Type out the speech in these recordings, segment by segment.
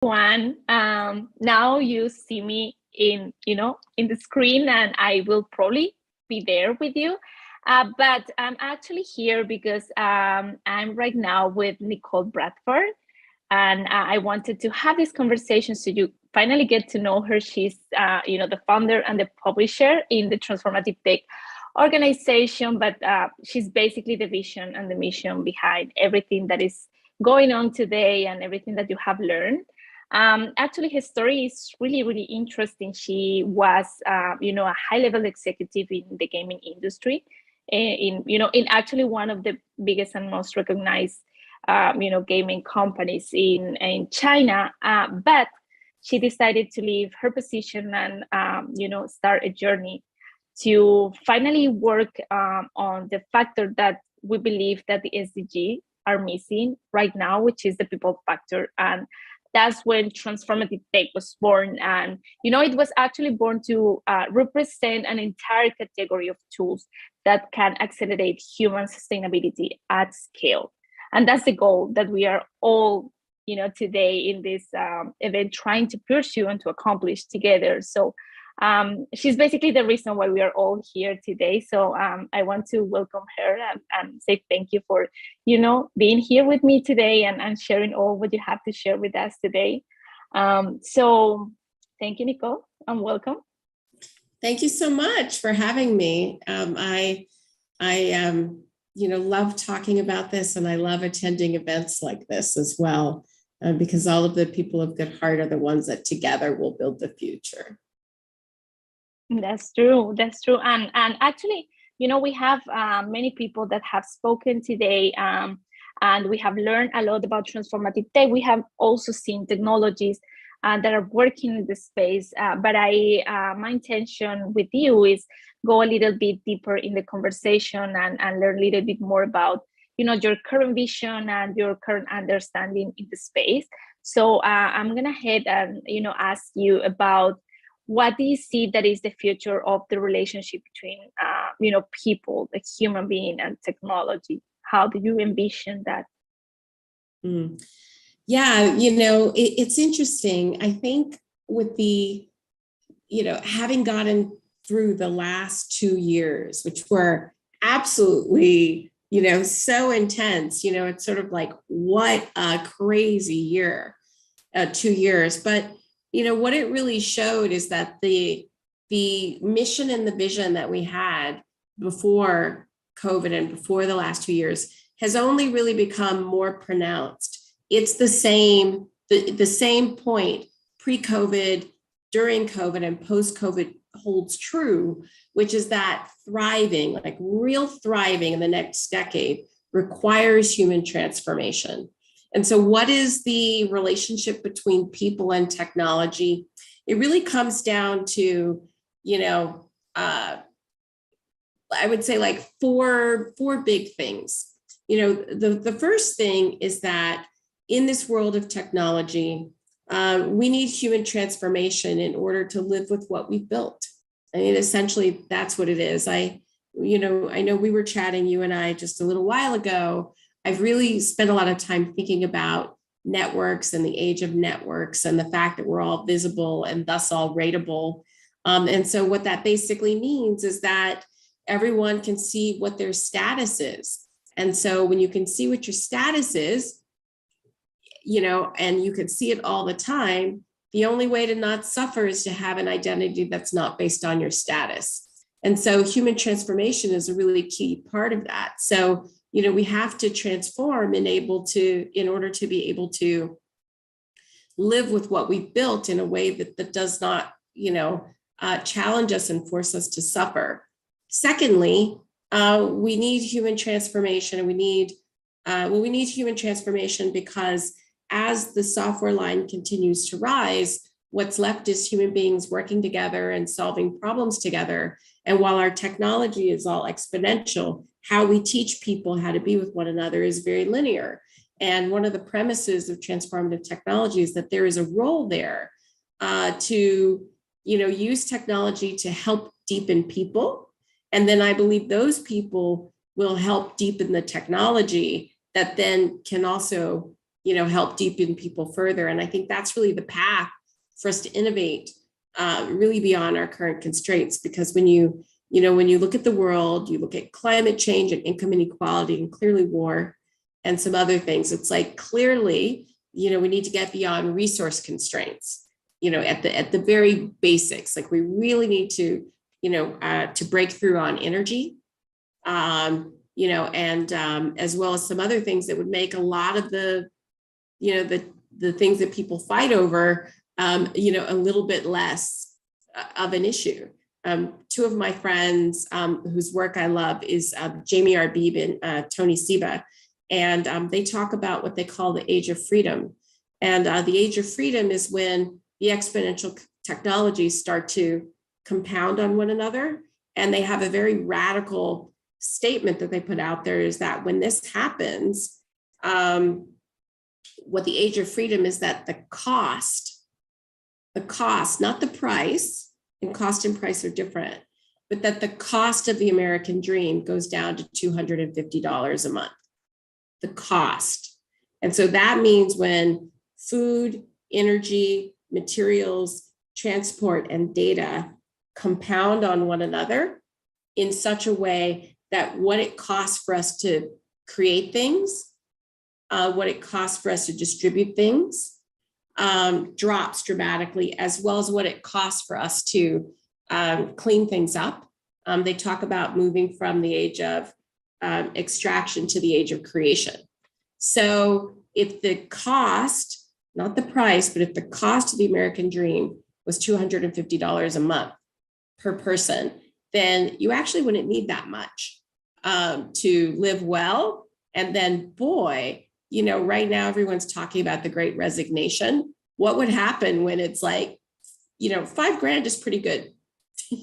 One. Now you see me in the screen, and I will probably be there with you. But I'm actually here because I'm right now with Nichol Bradford, and I wanted to have this conversation so you finally get to know her. She's the founder and the publisher in the Transformative Tech organization, but she's basically the vision and the mission behind everything that is going on today and everything that you have learned. Actually, her story is really, really interesting. She was, a high-level executive in the gaming industry, in actually one of the biggest and most recognized, gaming companies in China. But she decided to leave her position and, start a journey to finally work on the factor that we believe that the SDG are missing right now, which is the people factor. And that's when Transformative Tech was born. And, it was actually born to represent an entire category of tools that can accelerate human sustainability at scale. And that's the goal that we are all, today in this event trying to pursue and to accomplish together. So she's basically the reason why we are all here today. So I want to welcome her and say thank you for, being here with me today and sharing all what you have to share with us today. So thank you, Nichol, and welcome. Thank you so much for having me. I love talking about this, and I love attending events like this as well, because all of the people of good heart are the ones that together will build the future. That's true. That's true. And actually, we have many people that have spoken today, and we have learned a lot about transformative tech. We have also seen technologies that are working in this space. But my intention with you is go a little bit deeper in the conversation and learn a little bit more about, your current vision and your current understanding in the space. So I'm gonna head and ask you about, what do you see that is the future of the relationship between, people, like human being and technology? How do you envision that? Yeah, it's interesting. I think with the, having gotten through the last 2 years, which were absolutely, so intense, it's sort of like, what a crazy year, 2 years. But what it really showed is that the mission and the vision that we had before COVID and before the last 2 years has only really become more pronounced. It's the same point pre-COVID, during COVID, and post-COVID holds true, which is that thriving, like real thriving in the next decade, requires human transformation. And so what is the relationship between people and technology? It really comes down to, I would say like four big things. The first thing is that in this world of technology, we need human transformation in order to live with what we built. I mean, essentially, that's what it is. I know we were chatting, you and I, just a little while ago. I've really spent a lot of time thinking about networks and the age of networks and the fact that we're all visible and thus all rateable. And so what that basically means is that everyone can see what their status is. And so when you can see what your status is, and you can see it all the time, the only way to not suffer is to have an identity that's not based on your status. And so human transformation is a really key part of that. So we have to transform in order to be able to live with what we built in a way that does not, challenge us and force us to suffer. Secondly, we need human transformation. We need human transformation because as the software line continues to rise, what's left is human beings working together and solving problems together. And while our technology is all exponential, how we teach people how to be with one another is very linear. And one of the premises of transformative technology is that there is a role there to use technology to help deepen people. And then I believe those people will help deepen the technology that then can also help deepen people further. And I think that's really the path for us to innovate, really beyond our current constraints. Because when you look at the world, you look at climate change and income inequality and clearly war and some other things, it's like clearly, we need to get beyond resource constraints, at the very basics. Like we really need to, to break through on energy, and as well as some other things that would make a lot of the things that people fight over, a little bit less of an issue. Two of my friends whose work I love is Jamie Arbib and Tony Seba. And they talk about what they call the age of freedom. And the age of freedom is when the exponential technologies start to compound on one another. And they have a very radical statement that they put out there, is that when this happens, what the age of freedom is, that the cost, not the price, and cost and price are different, but that the cost of the American dream goes down to $250 a month. The cost. And so that means when food, energy, materials, transport, and data compound on one another in such a way that what it costs for us to create things, what it costs for us to distribute things, drops dramatically, as well as what it costs for us to clean things up. They talk about moving from the age of extraction to the age of creation. So if the cost, not the price, but if the cost of the American dream was $250 a month per person, then you actually wouldn't need that much to live well. And then, boy, right now everyone's talking about the Great Resignation. What would happen when it's like, $5,000 is pretty good,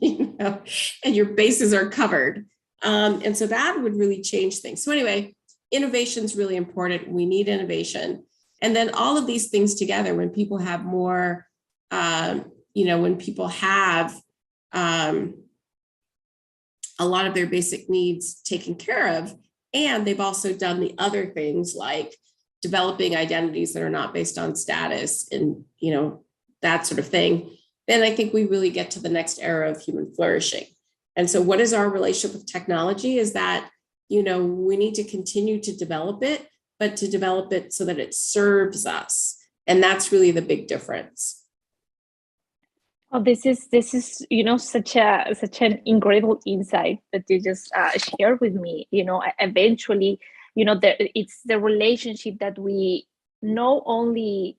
and your bases are covered. And so that would really change things. So anyway, innovation is really important. We need innovation. And then all of these things together, when people have more, when people have a lot of their basic needs taken care of, and they've also done the other things like developing identities that are not based on status and, that sort of thing, then I think we really get to the next era of human flourishing. And so what is our relationship with technology is that, we need to continue to develop it, but to develop it so that it serves us. And that's really the big difference. Oh, this is such an incredible insight that you just shared with me. Eventually, it's the relationship that we not only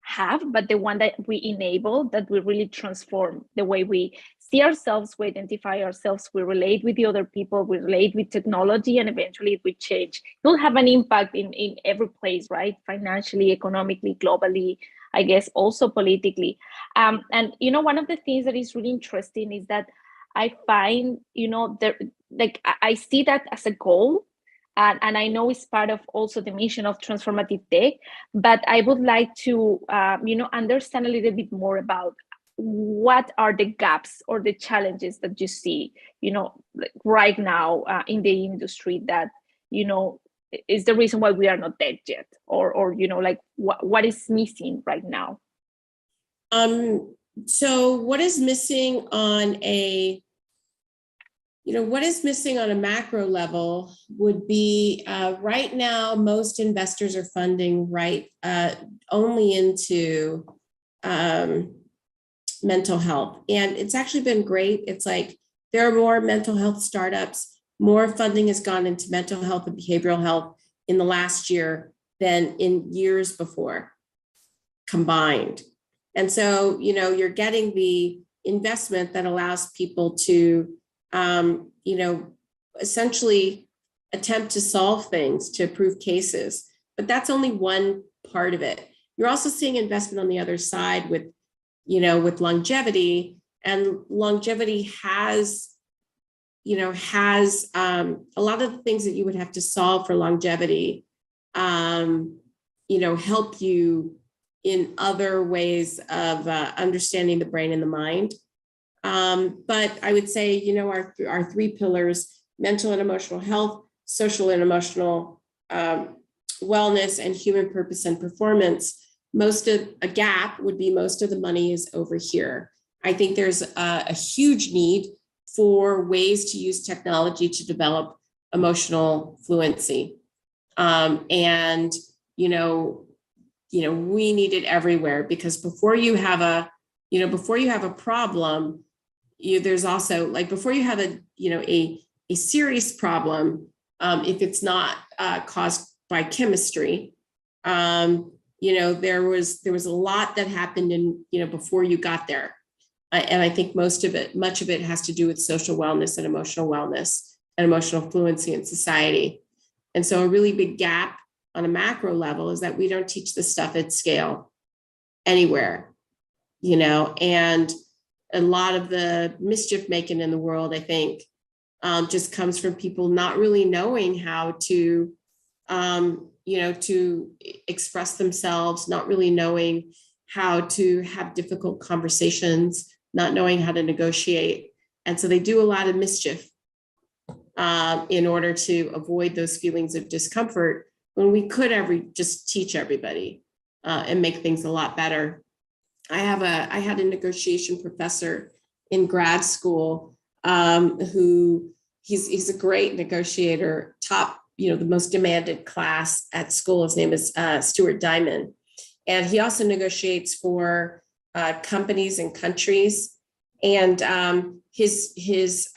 have, but the one that we enable, that will really transform the way we see ourselves, we identify ourselves, we relate with the other people, we relate with technology, and eventually it will change. It will have an impact in every place, right? Financially, economically, globally, I guess also politically. And one of the things that is really interesting is that I find, I see that as a goal. And I know it's part of also the mission of transformative tech, but I would like to, understand a little bit more about what are the gaps or the challenges that you see, right now in the industry that, is the reason why we are not dead yet, or what is missing right now? So what is missing on a macro level would be right now, most investors are funding only into mental health. And it's actually been great. It's like there are more mental health startups, more funding has gone into mental health and behavioral health in the last year than in years before combined. And so, you're getting the investment that allows people to essentially attempt to solve things, to prove cases, but that's only one part of it. You're also seeing investment on the other side with longevity, and longevity has a lot of the things that you would have to solve for longevity, help you in other ways of understanding the brain and the mind. But I would say, our three pillars: mental and emotional health, social and emotional wellness and human purpose and performance, most of the money is over here. I think there's a huge need for ways to use technology to develop emotional fluency. And, we need it everywhere, because before you have a problem, there's also, like, before you have a serious problem, if it's not caused by chemistry, there was a lot that happened before you got there. And I think much of it has to do with social wellness and emotional fluency in society. And so a really big gap on a macro level is that we don't teach this stuff at scale anywhere, and a lot of the mischief making in the world, I think, just comes from people not really knowing how to, to express themselves, not really knowing how to have difficult conversations, not knowing how to negotiate. And so they do a lot of mischief in order to avoid those feelings of discomfort, when we could just teach everybody and make things a lot better. I had a negotiation professor in grad school who he's a great negotiator, top, the most demanded class at school. His name is Stuart Diamond. And he also negotiates for companies and countries. And his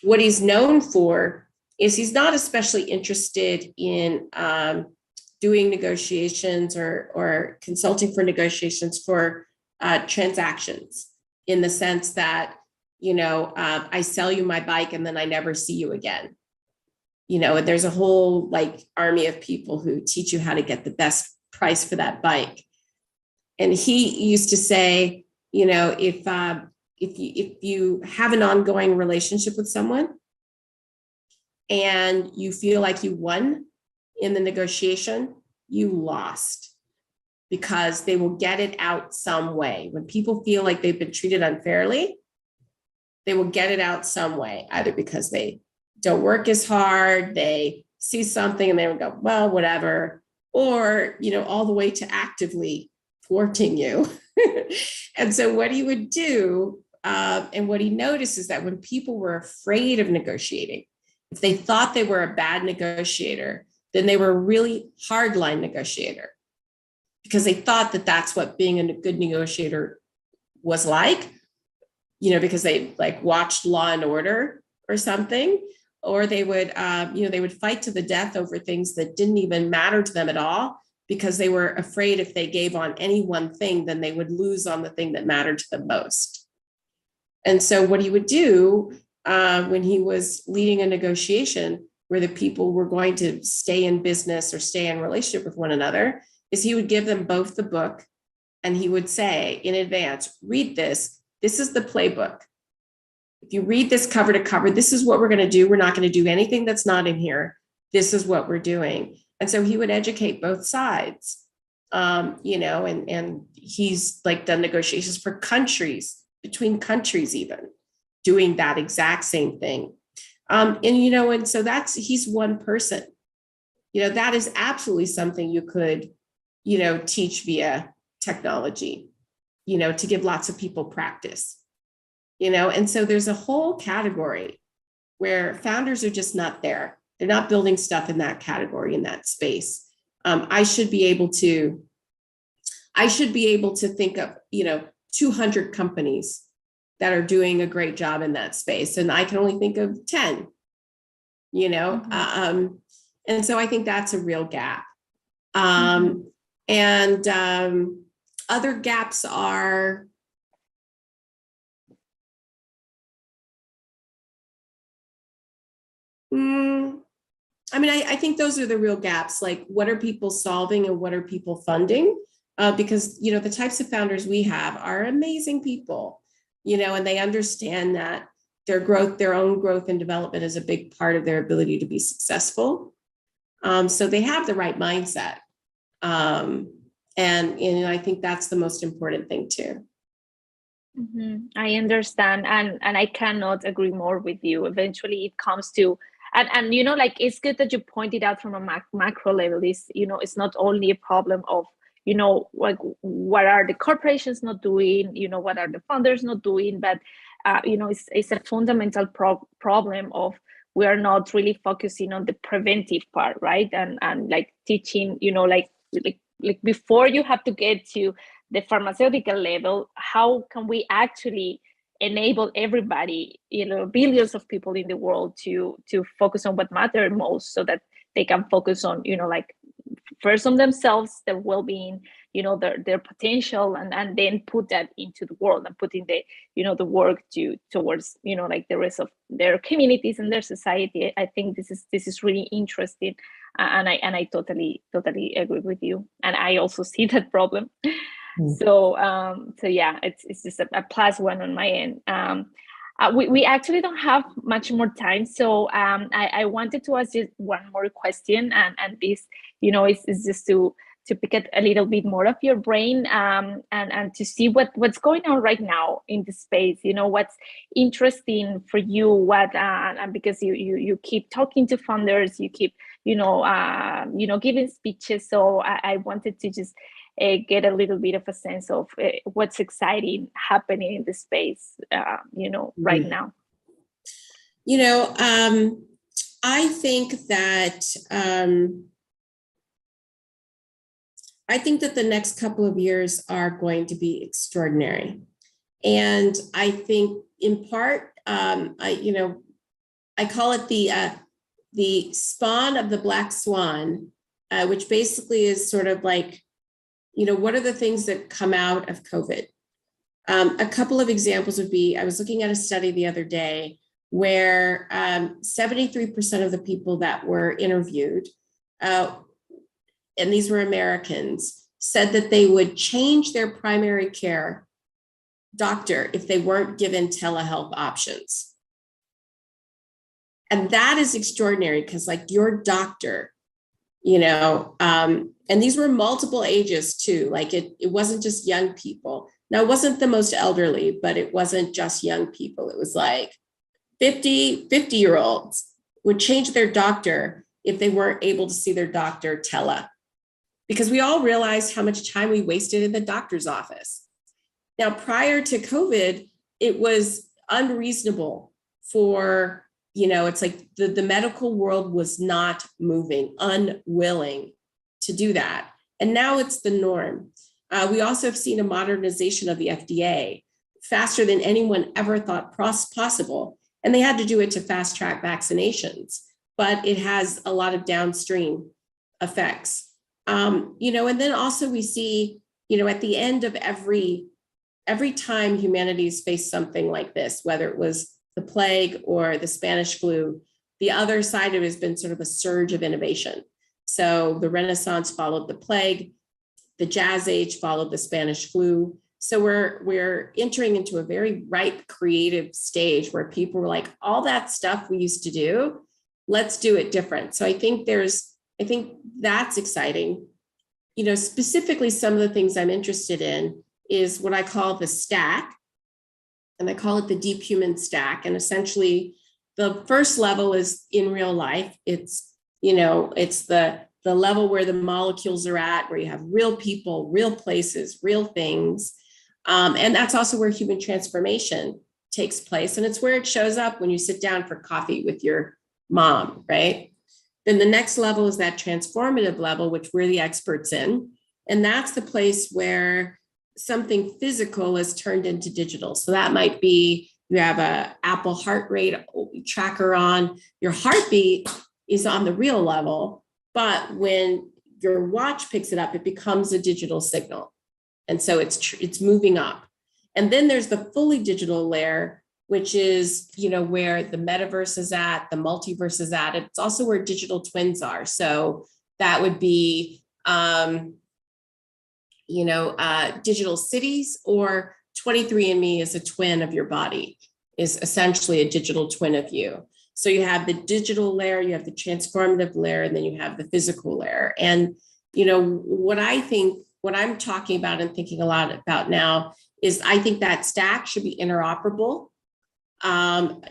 what he's known for is he's not especially interested in doing negotiations or consulting for negotiations for transactions, in the sense that, I sell you my bike and then I never see you again. And there's a whole army of people who teach you how to get the best price for that bike. And he used to say, if you have an ongoing relationship with someone and you feel like you won in the negotiation, you lost, because they will get it out some way. When people feel like they've been treated unfairly, they will get it out some way, either because they don't work as hard, they see something and they would go, well, whatever, or, all the way to actively thwarting you. And so what he would do, and what he noticed, is that when people were afraid of negotiating, if they thought they were a bad negotiator, then they were a really hardline negotiator, because they thought that that's what being a good negotiator was like, because they watched Law and Order or something, or they would, they would fight to the death over things that didn't even matter to them at all, because they were afraid if they gave on any one thing, then they would lose on the thing that mattered to them most. And so what he would do when he was leading a negotiation where the people were going to stay in business or stay in relationship with one another, is he would give them both the book, and he would say in advance, read this. This is the playbook. If you read this cover to cover, this is what we're going to do. We're not going to do anything that's not in here. This is what we're doing. And so he would educate both sides, and he's done negotiations for countries, between countries, even doing that exact same thing. And so he's one person, that is absolutely something you could, teach via technology, to give lots of people practice, and so there's a whole category where founders are just not there. They're not building stuff in that category, in that space. I should be able to think of, 200 companies that are doing a great job in that space. And I can only think of 10, Mm-hmm. And so I think that's a real gap. Mm-hmm. And other gaps are, I think those are the real gaps. Like, what are people solving and what are people funding? Because, the types of founders we have are amazing people, and they understand that their own growth and development is a big part of their ability to be successful. So they have the right mindset. And I think that's the most important thing too. Mm-hmm. I understand. And I cannot agree more with you. Eventually it comes to and like, it's good that you pointed out from a macro level. Is, it's not only a problem of, like, what are the corporations not doing, what are the funders not doing, but it's a fundamental problem of, we are not really focusing on the preventive part, right? And like teaching, like before you have to get to the pharmaceutical level, how can we actually enable everybody, billions of people in the world to focus on what matters most, so that they can focus on, like, first on themselves, their well-being, their potential, and then put that into the world, and putting the, the work towards, like, the rest of their communities and their society. I think this is really interesting, and I totally agree with you, and I also see that problem. So yeah, it's just a +1 on my end. We actually don't have much more time, so I wanted to ask you one more question, and this, is just to pick at a little bit more of your brain, and to see what's going on right now in the space. What's interesting for you, what and because you keep talking to funders, you keep giving speeches, so I wanted to just get a little bit of a sense of what's exciting happening in the space, right now. I think that the next couple of years are going to be extraordinary, and I think in part, I call it the spawn of the black swan, which basically is sort of like, what are the things that come out of COVID? A couple of examples would be, I was looking at a study the other day where 73% of the people that were interviewed, and these were Americans, said that they would change their primary care doctor if they weren't given telehealth options. And that is extraordinary, because like your doctor, and these were multiple ages too. Like it wasn't just young people. Now, it wasn't the most elderly, but it wasn't just young people. It was like 50-year-olds would change their doctor if they weren't able to see their doctor tele, because we all realized how much time we wasted in the doctor's office. Now, prior to COVID, it was unreasonable for, it's like the medical world was not moving, unwilling to do that. And now it's the norm. We also have seen a modernization of the FDA faster than anyone ever thought possible. And they had to do it to fast track vaccinations, but it has a lot of downstream effects. And then also we see, at the end of every time humanity's faced something like this, whether it was the plague or the Spanish flu, the other side of it has been sort of a surge of innovation. So the Renaissance followed the plague, the Jazz Age followed the Spanish flu. So we're entering into a very ripe creative stage where people were like, all that stuff we used to do, let's do it different. So I think that's exciting. Specifically, some of the things I'm interested in is what I call the stack. And I call it the deep human stack. And essentially, the first level is in real life. It's the level where the molecules are at, where you have real people, real places, real things. And that's also where human transformation takes place. And it's where it shows up when you sit down for coffee with your mom, right? Then the next level is that transformative level, which we're the experts in. And that's the place where something physical is turned into digital. So that might be, you have a Apple heart rate tracker on, your heartbeat is on the real level, but when your watch picks it up, it becomes a digital signal. And so it's moving up. And then there's the fully digital layer, which is, where the metaverse is at, the multiverse is at. It's also where digital twins are. So that would be, digital cities, or 23andMe is a twin of your body, is essentially a digital twin of you. So you have the digital layer, you have the transformative layer, and then you have the physical layer. And, what I'm talking about and thinking a lot about now is I think that stack should be interoperable,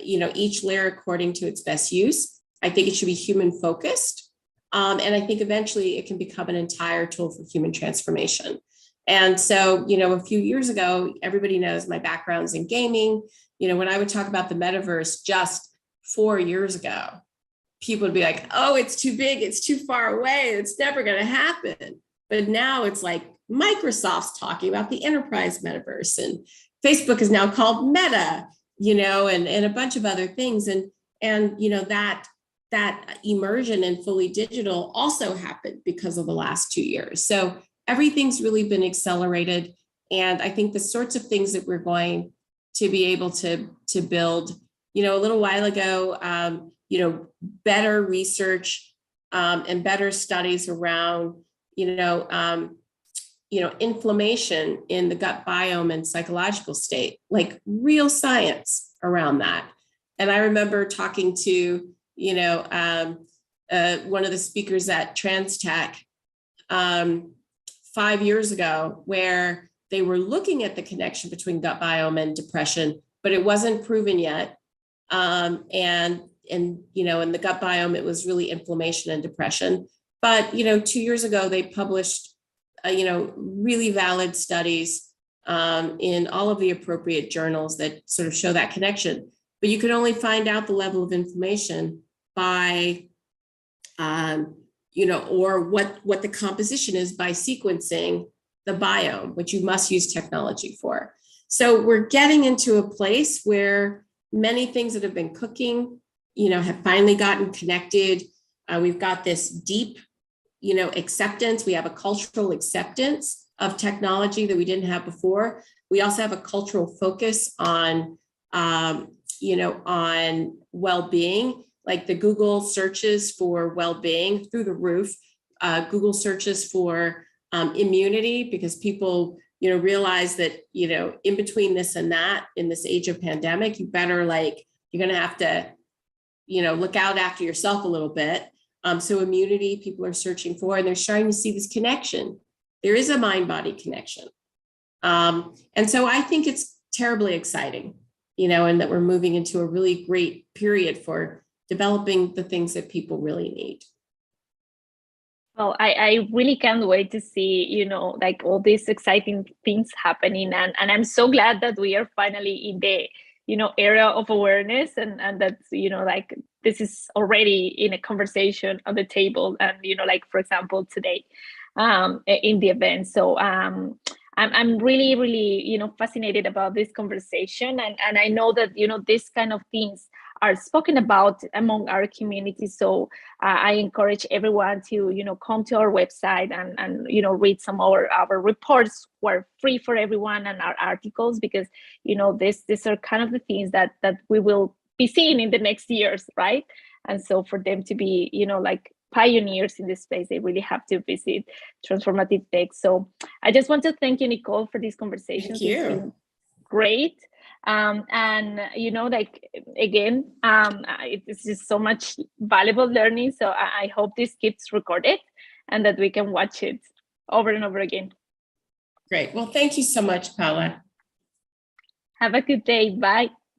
each layer according to its best use. I think it should be human focused. And I think eventually it can become an entire tool for human transformation. And so, a few years ago, everybody knows my background's in gaming. When I would talk about the metaverse just 4 years ago, people would be like, oh, it's too big, it's too far away, it's never going to happen. But now it's like Microsoft's talking about the enterprise metaverse, and Facebook is now called Meta, and a bunch of other things. And that immersion in fully digital also happened because of the last 2 years. So everything's really been accelerated. And I think the sorts of things that we're going to be able to build, a little while ago, better research and better studies around, inflammation in the gut biome and psychological state, like real science around that. And I remember talking to, one of the speakers at TransTech 5 years ago, where they were looking at the connection between gut biome and depression, but it wasn't proven yet. And in the gut biome, it was really inflammation and depression. But, 2 years ago, they published, really valid studies in all of the appropriate journals that sort of show that connection. But you can only find out the level of inflammation by, or what the composition is by sequencing the biome, which you must use technology for. So we're getting into a place where many things that have been cooking, have finally gotten connected. We've got this deep, acceptance. We have a cultural acceptance of technology that we didn't have before. We also have a cultural focus on, on well-being, like the Google searches for well-being through the roof. Google searches for immunity, because people, realize that, in between this and that, in this age of pandemic, you're going to have to, look out after yourself a little bit. So immunity, people are searching for, and they're starting to see this connection. There is a mind-body connection. And so I think it's terribly exciting, and that we're moving into a really great period for developing the things that people really need. Well, I really can't wait to see, all these exciting things happening. And I'm so glad that we are finally in the, era of awareness, and that, this is already in a conversation on the table. And, for example, today in the event. So I'm really, really, fascinated about this conversation. And I know that, this kind of things are spoken about among our community. So I encourage everyone to, come to our website and read some of our reports. Were free for everyone, and our articles, because, these are kind of the things that we will be seeing in the next years, right? And so for them to be, pioneers in this space, they really have to visit Transformative Tech. So I just want to thank you, Nichol, for this conversation. Thank you. It's been great. And again, it's just so much valuable learning. So I hope this gets recorded and that we can watch it over and over again. Great. Well, thank you so much, Paula. Have a good day. Bye.